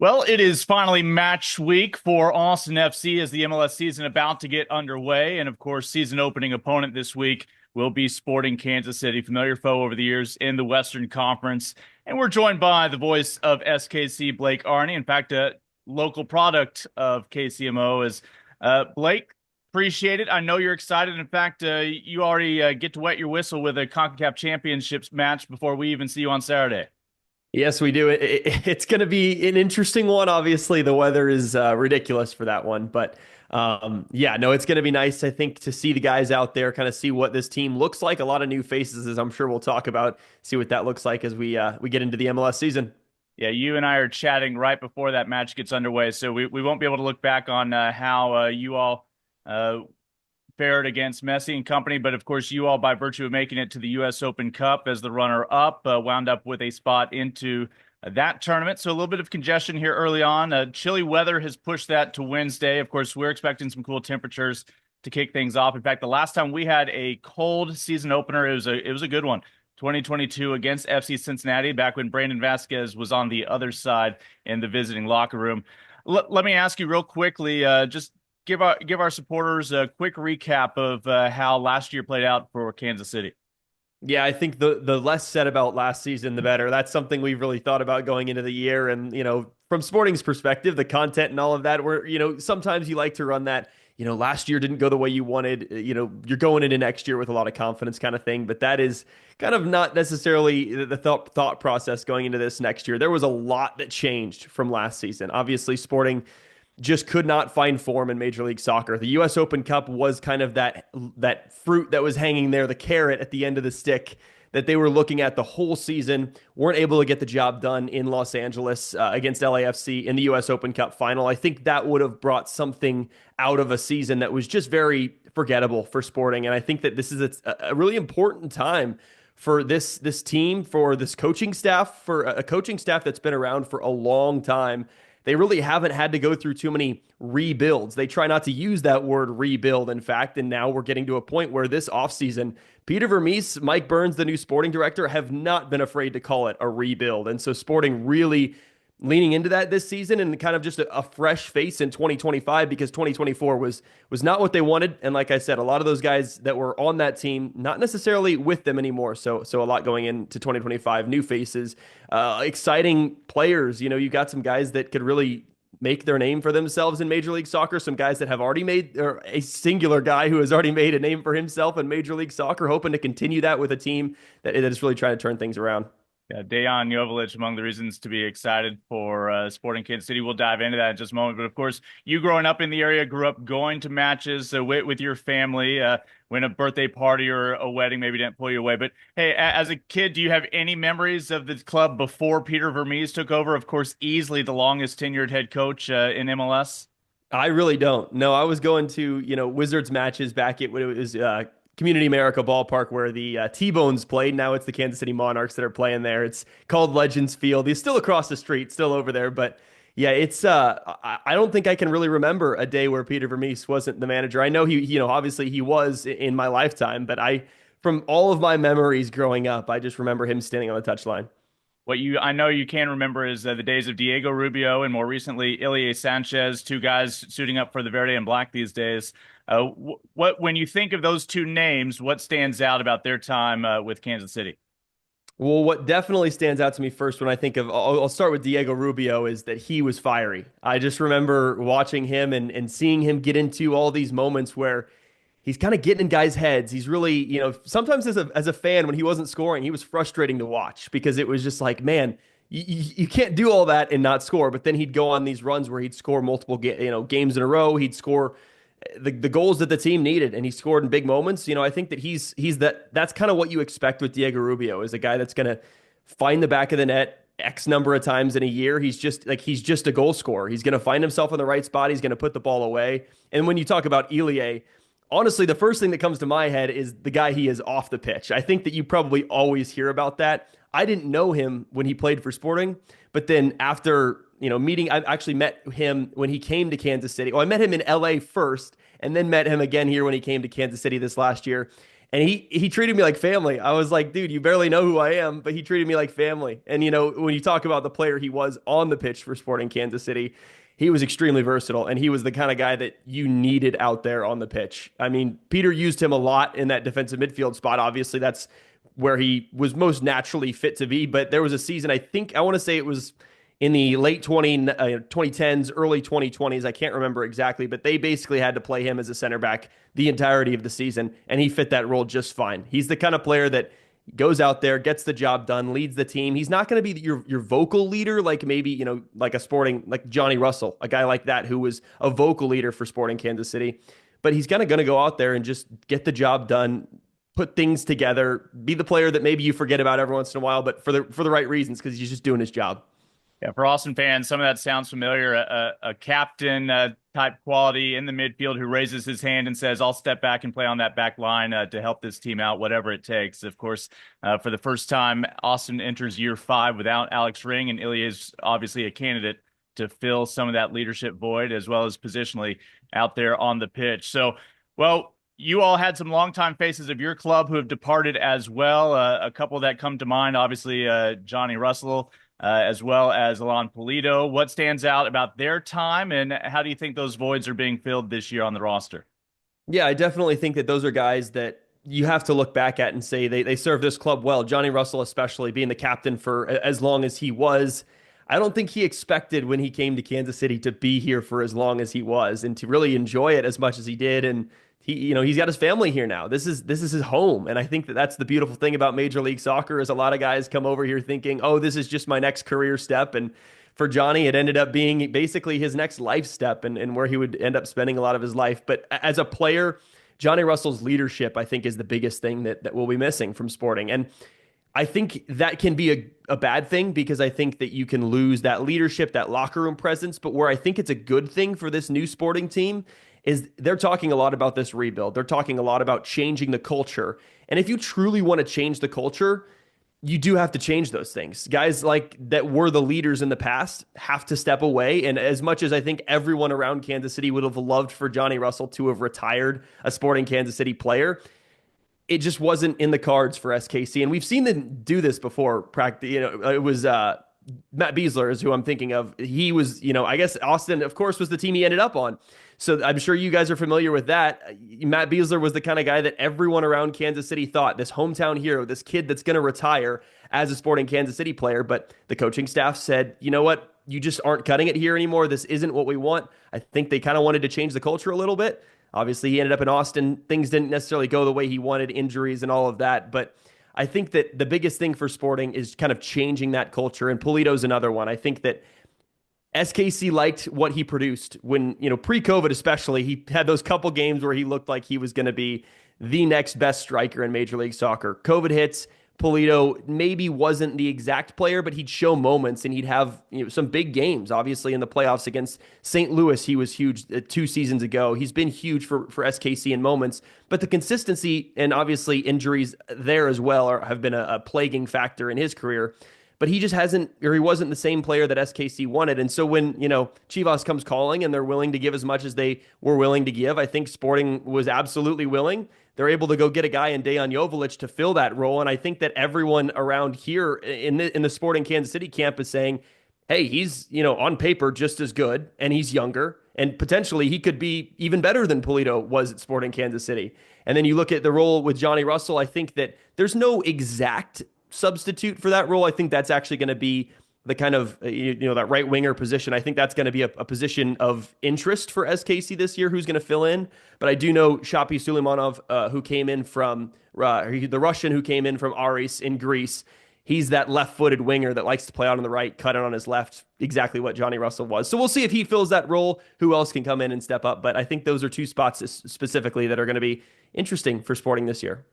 Well, it is finally match week for Austin FC as the MLS season about to get underway. And of course, season opening opponent this week will be Sporting Kansas City, familiar foe over the years in the Western Conference. And we're joined by the voice of SKC, Blake Aerni. In fact, a local product of KCMO is Blake. Appreciate it. I know you're excited. In fact, you already get to wet your whistle with a CONCACAF Championships match before we even see you on Saturday. Yes, we do. It's going to be an interesting one. Obviously, the weather is ridiculous for that one, but yeah, no, it's going to be nice. I think to see the guys out there, kind of see what this team looks like. A lot of new faces, as I'm sure we'll talk about. See what that looks like as we get into the MLS season. Yeah, you and I are chatting right before that match gets underway, so we won't be able to look back on how you all uh, fared against Messi and company. But of course, you all, by virtue of making it to the U.S. Open Cup as the runner-up, wound up with a spot into that tournament. So a little bit of congestion here early on. Chilly weather has pushed that to Wednesday. Of course, we're expecting some cool temperatures to kick things off. In fact, the last time we had a cold season opener, it was a good one. 2022 against FC Cincinnati, back when Brandon Vasquez was on the other side in the visiting locker room. Let me ask you real quickly, just give our supporters a quick recap of how last year played out for Kansas City. Yeah, I think the less said about last season, the better. That's something we've really thought about going into the year. And, from Sporting's perspective, the content and all of that, sometimes you like to run that, last year didn't go the way you wanted. You're going into next year with a lot of confidence kind of thing. But that is kind of not necessarily the thought process going into this next year. There was a lot that changed from last season. Obviously, Sporting just could not find form in Major League Soccer. The U.S. Open Cup was kind of that fruit that was hanging there, the carrot at the end of the stick that they were looking at the whole season. Weren't able to get the job done in Los Angeles against LAFC in the U.S. Open Cup final. I think that would have brought something out of a season that was just very forgettable for Sporting. And I think that this is a really important time for this team, for this coaching staff, for a coaching staff that's been around for a long time. They really haven't had to go through too many rebuilds. They try not to use that word rebuild, in fact, and now we're getting to a point where this offseason, Peter Vermees, Mike Burns, the new sporting director, have not been afraid to call it a rebuild. And so Sporting really leaning into that this season and kind of just a fresh face in 2025 because 2024 was not what they wanted. And like I said, a lot of those guys that were on that team, not necessarily with them anymore. So a lot going into 2025, new faces, exciting players. You got some guys that could really make their name for themselves in Major League Soccer. Some guys that have already made, or a singular guy who has already made a name for himself in Major League Soccer, hoping to continue that with a team that is really trying to turn things around. Yeah, Dejan Joveljic among the reasons to be excited for Sporting Kansas City. We'll dive into that in just a moment. But of course, you growing up in the area, grew up going to matches with your family. When a birthday party or a wedding maybe didn't pull you away. But hey, as a kid, do you have any memories of the club before Peter Vermees took over? Of course, easily the longest tenured head coach in MLS. I really don't. No, I was going to, Wizards matches back at when it was Community America Ballpark where the T-Bones played. Now it's the Kansas City Monarchs that are playing there. It's called Legends Field. He's still across the street, still over there. But yeah, it's I don't think I can really remember a day where Peter Vermees wasn't the manager. I know obviously he was in my lifetime, but from all of my memories growing up, I just remember him standing on the touchline. What I know you can remember is the days of Diego Rubio and more recently Ilie Sanchez, two guys suiting up for the Verde and Black these days. What when you think of those two names, what stands out about their time with Kansas City? Well, what definitely stands out to me first when I think of, I'll start with Diego Rubio, is that he was fiery. I just remember watching him and seeing him get into all these moments where he's kind of getting in guys' heads. He's really, sometimes as a fan, when he wasn't scoring, he was frustrating to watch because it was just like, man, you can't do all that and not score. But then he'd go on these runs where he'd score multiple, games in a row. He'd score the goals that the team needed, and he scored in big moments. I think that that's kind of what you expect with Diego Rubio, is a guy that's going to find the back of the net X number of times in a year. He's just a goal scorer. He's going to find himself in the right spot. He's going to put the ball away. And when you talk about Ilie, honestly, the first thing that comes to my head is the guy he is off the pitch. I think that you probably always hear about that. I didn't know him when he played for Sporting, but then after meeting, I actually met him when he came to Kansas City. Well, I met him in LA first and then met him again here when he came to Kansas City this last year. And he treated me like family. I was like, dude, you barely know who I am, but he treated me like family. And when you talk about the player he was on the pitch for Sporting Kansas City, he was extremely versatile, and he was the kind of guy that you needed out there on the pitch. I mean, Peter used him a lot in that defensive midfield spot. Obviously, that's where he was most naturally fit to be. But there was a season, I want to say it was in the late 2010s, early 2020s. I can't remember exactly, but they basically had to play him as a center back the entirety of the season, and he fit that role just fine. He's the kind of player that goes out there, gets the job done, leads the team. He's not going to be your vocal leader like maybe, like a Sporting, like Johnny Russell, a guy like that who was a vocal leader for Sporting Kansas City. But he's going to go out there and just get the job done, put things together, be the player that maybe you forget about every once in a while, but for the right reasons, because he's just doing his job. Yeah, for Austin fans, some of that sounds familiar. A captain type quality in the midfield who raises his hand and says, "I'll step back and play on that back line to help this team out, whatever it takes." Of course, for the first time, Austin enters year 5 without Alex Ring, and Ilya is obviously a candidate to fill some of that leadership void as well as positionally out there on the pitch. So, well, you all had some longtime faces of your club who have departed as well. A couple that come to mind, obviously, Johnny Russell, as well as Alon Polito. What stands out about their time, and how do you think those voids are being filled this year on the roster? Yeah, I definitely think that those are guys that you have to look back at and say they served this club well. Johnny Russell, especially being the captain for as long as he was. I don't think he expected when he came to Kansas City to be here for as long as he was and to really enjoy it as much as he did. And he's got his family here now. This is his home, and I think that that's the beautiful thing about Major League Soccer is a lot of guys come over here thinking, oh, this is just my next career step. And for Johnny, it ended up being basically his next life step and where he would end up spending a lot of his life. But as a player, Johnny Russell's leadership, I think, is the biggest thing that we'll be missing from Sporting. And I think that can be a bad thing because I think that you can lose that leadership, that locker room presence. But where I think it's a good thing for this new Sporting team is they're talking a lot about this rebuild. They're talking a lot about changing the culture. And if you truly want to change the culture, you do have to change those things. Guys like that were the leaders in the past have to step away. And as much as I think everyone around Kansas City would have loved for Johnny Russell to have retired a Sporting Kansas City player, it just wasn't in the cards for SKC. And we've seen them do this before. It was Matt Beasler is who I'm thinking of. He was, I guess Austin, of course, was the team he ended up on. So I'm sure you guys are familiar with that. Matt Beasler was the kind of guy that everyone around Kansas City thought, this hometown hero, this kid that's going to retire as a Sporting Kansas City player. But the coaching staff said, you know what? You just aren't cutting it here anymore. This isn't what we want. I think they kind of wanted to change the culture a little bit. Obviously, he ended up in Austin. Things didn't necessarily go the way he wanted, injuries and all of that. But I think that the biggest thing for Sporting is kind of changing that culture. And Polito's another one. I think that SKC liked what he produced when, pre-COVID especially, he had those couple games where he looked like he was going to be the next best striker in Major League Soccer. COVID hits. Polito maybe wasn't the exact player, but he'd show moments and he'd have some big games. Obviously, in the playoffs against St. Louis, he was huge 2 seasons ago. He's been huge for SKC in moments, but the consistency and obviously injuries there as well have been a plaguing factor in his career. But he just hasn't, or he wasn't the same player that SKC wanted. And so when, Chivas comes calling and they're willing to give as much as they were willing to give, I think Sporting was absolutely willing. They're able to go get a guy in Dejan Joveljic to fill that role. And I think that everyone around here in the Sporting Kansas City camp is saying, hey, he's, on paper just as good and he's younger and potentially he could be even better than Polito was at Sporting Kansas City. And then you look at the role with Johnny Russell, I think that there's no exact substitute for that role. I think that's actually going to be the kind of, that right winger position. I think that's going to be a position of interest for SKC this year, who's going to fill in. But I do know Shapi Suleimanov, who came in from the Russian who came in from Aris in Greece. He's that left-footed winger that likes to play out on the right, cut it on his left, exactly what Johnny Russell was. So we'll see if he fills that role, who else can come in and step up. But I think those are 2 spots specifically that are going to be interesting for Sporting this year.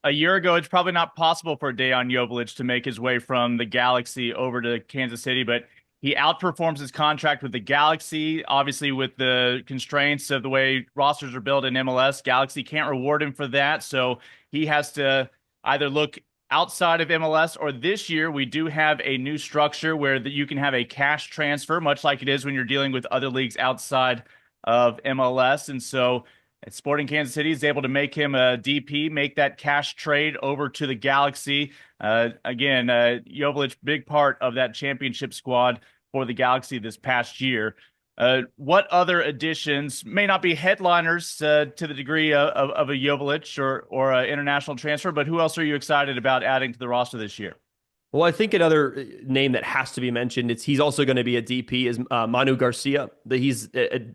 A year ago, it's probably not possible for Dejan Joveljic to make his way from the Galaxy over to Kansas City, but he outperforms his contract with the Galaxy. Obviously, with the constraints of the way rosters are built in MLS, Galaxy can't reward him for that. So he has to either look outside of MLS, or this year we do have a new structure where you can have a cash transfer, much like it is when you're dealing with other leagues outside of MLS. And so Sporting Kansas City is able to make him a DP, make that cash trade over to the Galaxy. Again, Joveljic, big part of that championship squad for the Galaxy this past year. What other additions may not be headliners to the degree of a Joveljic or an international transfer, but who else are you excited about adding to the roster this year? Well, I think another name that has to be mentioned, he's also going to be a DP, is Manu Garcia. He's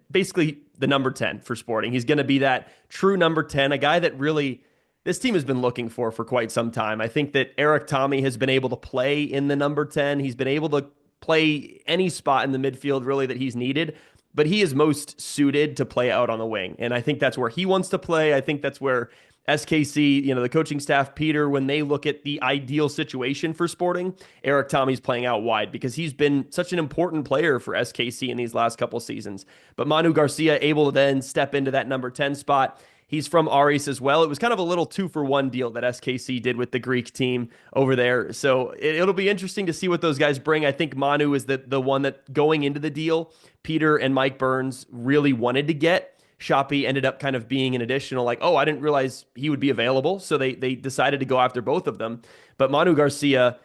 basically the number 10 for Sporting. He's going to be that true number 10, a guy that really this team has been looking for quite some time. I think that Eric Tommy has been able to play in the number 10. He's been able to play any spot in the midfield really that he's needed, but he is most suited to play out on the wing. And I think that's where he wants to play. I think that's where SKC, the coaching staff, Peter, when they look at the ideal situation for Sporting, Eric Tommy's playing out wide because he's been such an important player for SKC in these last couple seasons. But Manu Garcia able to then step into that number 10 spot. He's from Aris as well. It was kind of a little 2-for-1 deal that SKC did with the Greek team over there. So it'll be interesting to see what those guys bring. I think Manu is the one that going into the deal, Peter and Mike Burns really wanted to get. Shoppy ended up kind of being an additional, like, oh, I didn't realize he would be available. So they decided to go after both of them. But Manu Garcia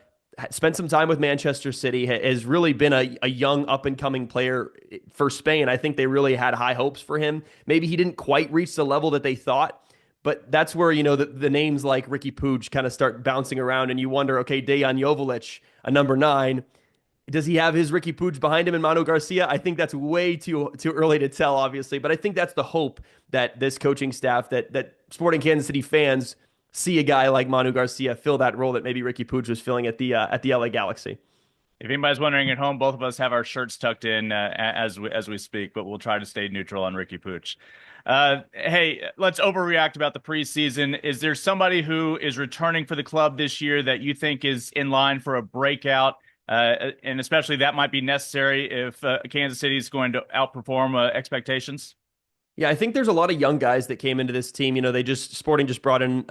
spent some time with Manchester City, has really been a young up-and-coming player for Spain. I think they really had high hopes for him. Maybe he didn't quite reach the level that they thought, but that's where, the names like Ricky Puig kind of start bouncing around, and you wonder, okay, Dejan Joveljic, a number 9, does he have his Ricky Puig behind him in Manu Garcia? I think that's way too early to tell, obviously, but I think that's the hope that this coaching staff, that Sporting Kansas City fans see a guy like Manu Garcia fill that role that maybe Ricky Puig was filling at the LA Galaxy. If anybody's wondering at home, both of us have our shirts tucked in as we speak, but we'll try to stay neutral on Ricky Puig. Hey, let's overreact about the preseason. Is there somebody who is returning for the club this year that you think is in line for a breakout? And especially that might be necessary if Kansas City is going to outperform expectations? Yeah, I think there's a lot of young guys that came into this team. Sporting just brought in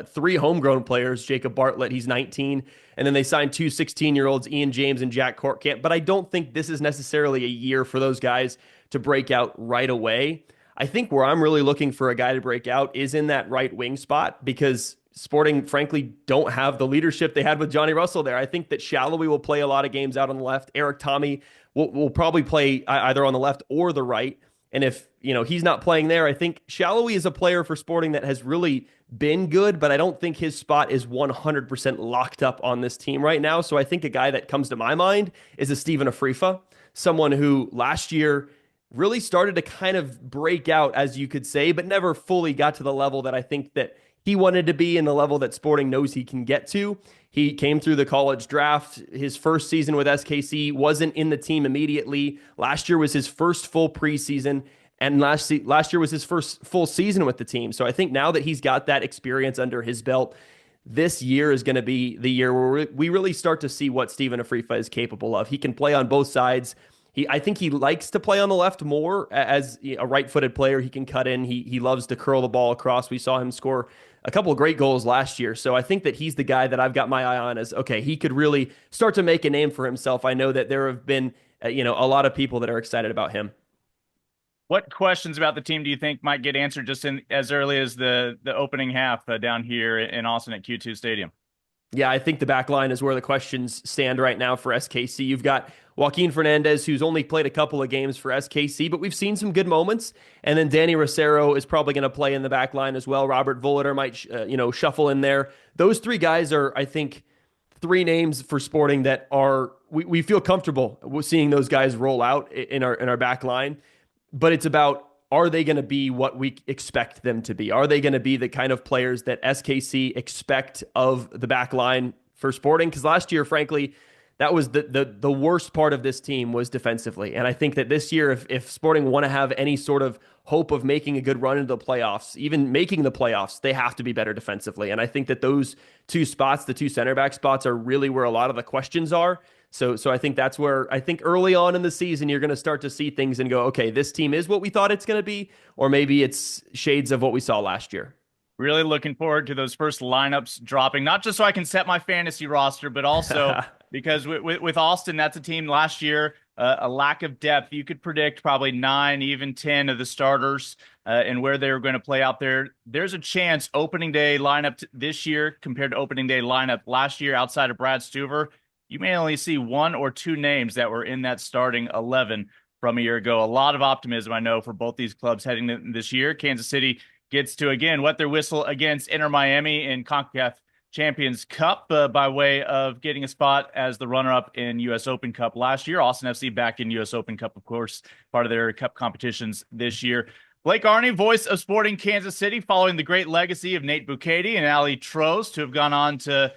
3 homegrown players. Jacob Bartlett, he's 19, and then they signed 2 16-year-olds, Ian James and Jack Kortkamp. But I don't think this is necessarily a year for those guys to break out right away. I think where I'm really looking for a guy to break out is in that right wing spot because Sporting, frankly, don't have the leadership they had with Johnny Russell there. I think that Shallowy will play a lot of games out on the left. Eric Tommy will probably play either on the left or the right. And if, he's not playing there, I think Shallowy is a player for Sporting that has really been good, but I don't think his spot is 100% locked up on this team right now. So I think a guy that comes to my mind is a Stephen Afrifa, someone who last year really started to kind of break out, as you could say, but never fully got to the level that I think that he wanted to be and the level that Sporting knows he can get to. He came through the college draft. His first season with SKC wasn't in the team immediately. Last year was his first full preseason, and last year was his first full season with the team. So I think now that he's got that experience under his belt, this year is going to be the year where we really start to see what Stephen Afrifa is capable of. He can play on both sides. I think he likes to play on the left more as a right-footed player. He can cut in. He loves to curl the ball across. We saw him score a couple of great goals last year. So I think that he's the guy that I've got my eye on as, okay, he could really start to make a name for himself. I know that there have been, a lot of people that are excited about him. What questions about the team do you think might get answered just in as early as the opening half down here in Austin at Q2 Stadium? Yeah, I think the back line is where the questions stand right now for SKC. You've got Joaquin Fernandez, who's only played a couple of games for SKC, but we've seen some good moments. And then Danny Rosero is probably going to play in the back line as well. Robert Volater might, shuffle in there. Those 3 guys are, I think, 3 names for Sporting that are we feel comfortable with seeing those guys roll out in our back line. But it's about, are they going to be what we expect them to be? Are they going to be the kind of players that SKC expect of the back line for Sporting? Because last year, frankly, that was the worst part of this team was defensively. And I think that this year, if Sporting want to have any sort of hope of making a good run into the playoffs, even making the playoffs, they have to be better defensively. And I think that those 2 spots, the 2 center back spots, are really where a lot of the questions are. So I think that's where I think early on in the season, you're going to start to see things and go, okay, this team is what we thought it's going to be, or maybe it's shades of what we saw last year. Really looking forward to those first lineups dropping, not just so I can set my fantasy roster, but also because with Austin, that's a team last year, a lack of depth. You could predict probably 9, even 10 of the starters and where they're going to play out there. There's a chance opening day lineup this year compared to opening day lineup last year outside of Brad Stuver, you may only see one or two names that were in that starting 11 from a year ago. A lot of optimism, I know, for both these clubs heading into this year. Kansas City gets to, again, wet their whistle against Inter Miami in CONCACAF Champions Cup by way of getting a spot as the runner-up in U.S. Open Cup last year. Austin FC back in U.S. Open Cup, of course, part of their cup competitions this year. Blake Aerni, voice of Sporting Kansas City, following the great legacy of Nate Bukaty and Ali Trost, who have gone on to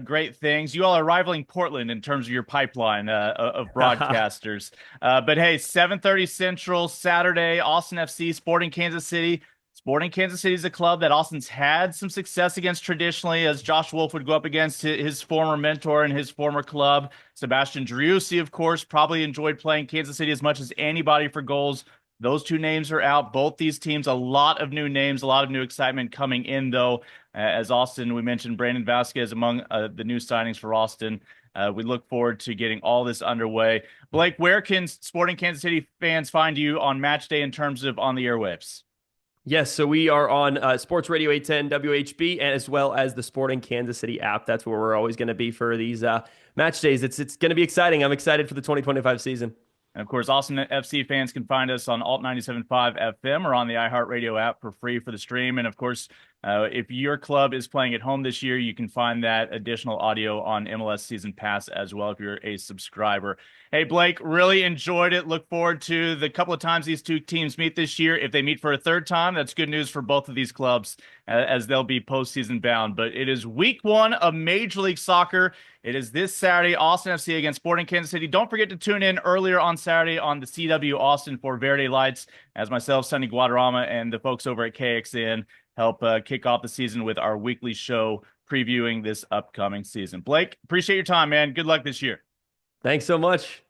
great things. You all are rivaling Portland in terms of your pipeline of broadcasters. But hey, 7:30 Central Saturday, Austin FC, Sporting Kansas City. Sporting Kansas City is a club that Austin's had some success against traditionally, as Josh Wolf would go up against his former mentor and his former club. Sebastian Driussi, of course, probably enjoyed playing Kansas City as much as anybody for goals. Those two names are out. Both these teams, a lot of new names, a lot of new excitement coming in, though. As Austin, we mentioned Brandon Vasquez among the new signings for Austin. We look forward to getting all this underway. Blake, where can Sporting Kansas City fans find you on match day in terms of on the airwaves? Yes, so we are on Sports Radio 810 WHB, and as well as the Sporting Kansas City app. That's where we're always going to be for these match days. It's going to be exciting. I'm excited for the 2025 season. And of course, Austin FC fans can find us on Alt 97.5 FM or on the iHeartRadio app for free for the stream. And of course, if your club is playing at home this year, you can find that additional audio on MLS Season Pass as well if you're a subscriber. Hey, Blake, really enjoyed it. Look forward to the couple of times these two teams meet this year. If they meet for a third time, that's good news for both of these clubs as they'll be postseason bound. But it is week one of Major League Soccer. It is this Saturday, Austin FC against Sporting Kansas City. Don't forget to tune in earlier on Saturday on the CW Austin for Verde Lights as myself, Sonny Guadarrama, and the folks over at KXN help kick off the season with our weekly show previewing this upcoming season. Blake, appreciate your time, man. Good luck this year. Thanks so much.